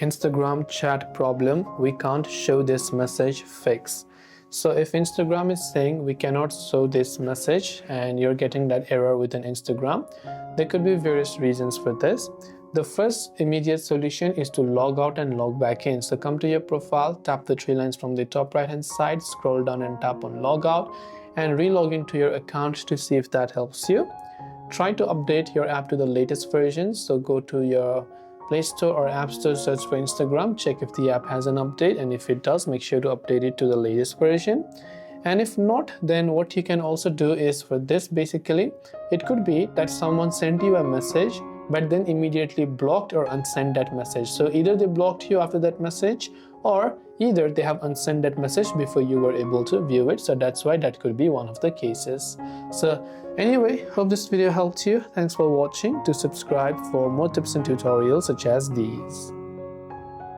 Instagram chat problem, we can't show this message fix. So if Instagram is saying we cannot show this message and you're getting that error within Instagram, there could be various reasons for this. The first immediate solution is to log out and log back in. So come to your profile, tap the three lines from the top right hand side, scroll down and tap on log out and re-log into your account to see if that helps you. Try to update your app to the latest version. So go to your Play Store or App Store, search for Instagram, check if the app has an update, and if it does, make sure to update it to the latest version. And if not, then what you can also do is, for this basically, it could be that someone sent you a message but then immediately blocked or unsent that message. So either they blocked you after that message, or either they have unsent that message before you were able to view it. So that's why that could be one of the cases. So anyway, hope this video helped you. Thanks for watching. Do subscribe for more tips and tutorials such as these.